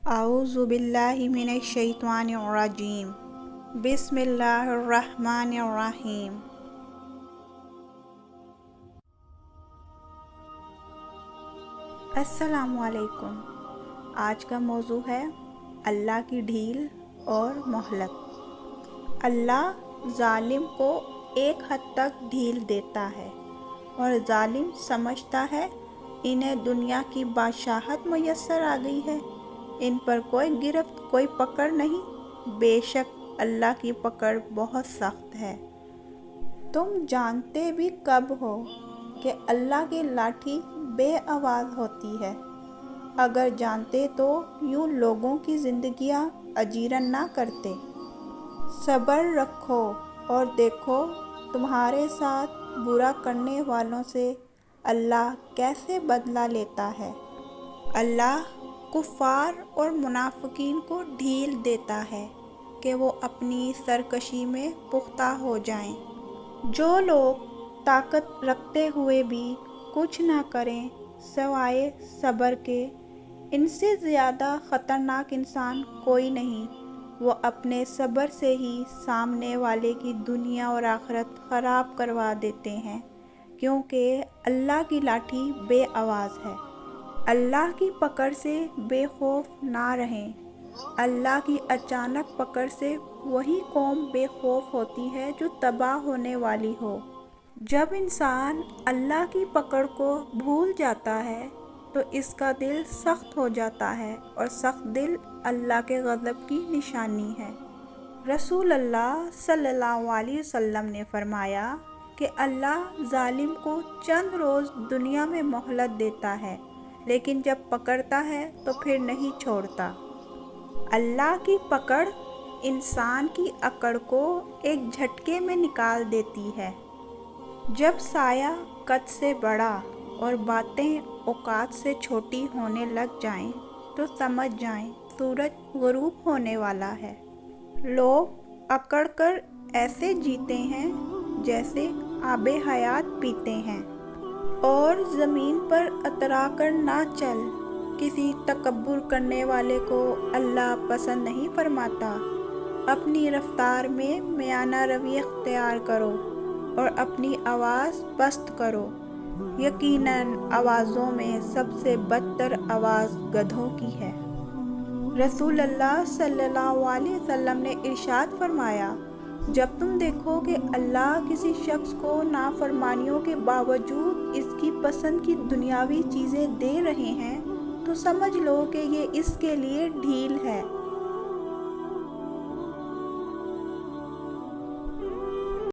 अऊज़ु बिल्लाहि मिनश शैतानिर रजीम। बिस्मिल्लाहिर रहमानिर रहीम। अस्सलामु अलैकुम। आज का मौजू है अल्लाह की ढील और मोहलत। अल्लाह जालिम को एक हद तक ढील देता है और जालिम समझता है इन्हें दुनिया की बादशाहत मुयस्सर आ गई है, इन पर कोई गिरफ्त कोई पकड़ नहीं। बेशक अल्लाह की पकड़ बहुत सख्त है। तुम जानते भी कब हो कि अल्लाह की लाठी बेआवाज़ होती है। अगर जानते तो यूँ लोगों की ज़िंदगियाँ अजीरन ना करते। सब्र रखो और देखो तुम्हारे साथ बुरा करने वालों से अल्लाह कैसे बदला लेता है। अल्लाह कुफ़ार और मुनाफिकीन को ढील देता है कि वो अपनी सरकशी में पुख्ता हो जाएं। जो लोग ताकत रखते हुए भी कुछ ना करें सवाए सब्र के, इनसे ज़्यादा ख़तरनाक इंसान कोई नहीं। वो अपने सब्र से ही सामने वाले की दुनिया और आखिरत ख़राब करवा देते हैं, क्योंकि अल्लाह की लाठी बेआवाज़ है। अल्लाह की पकड़ से बेखौफ ना रहें। अल्लाह की अचानक पकड़ से वही कौम बेखौफ होती है जो तबाह होने वाली हो। जब इंसान अल्लाह की पकड़ को भूल जाता है तो इसका दिल सख्त हो जाता है और सख्त दिल अल्लाह के ग़ज़ब की निशानी है। रसूल अल्लाह सल्लल्लाहु अलैहि वसल्लम ने फरमाया कि अल्लाह जालिम को चंद रोज़ दुनिया में मोहलत देता है, लेकिन जब पकड़ता है तो फिर नहीं छोड़ता। अल्लाह की पकड़ इंसान की अकड़ को एक झटके में निकाल देती है। जब साया कद से बड़ा और बातें औकात से छोटी होने लग जाएं, तो समझ जाएं सूरज ग़ुरूब होने वाला है। लोग अकड़ कर ऐसे जीते हैं जैसे आबे हयात पीते हैं, और ज़मीन पर अतरा कर ना चल। किसी तकब्बुर करने वाले को अल्लाह पसंद नहीं फरमाता। अपनी रफ्तार में मियाना रवि इख्तियार करो और अपनी आवाज़ पस्त करो। यकीनन आवाज़ों में सबसे बदतर आवाज़ गधों की है। रसूल अल्लाह सल्लल्लाहु अलैहि वसल्लम ने इरशाद फरमाया, जब तुम देखो कि अल्लाह किसी शख्स को नाफरमानियों के बावजूद इसकी पसंद की दुनियावी चीज़ें दे रहे हैं, तो समझ लो कि ये इसके लिए ढील है।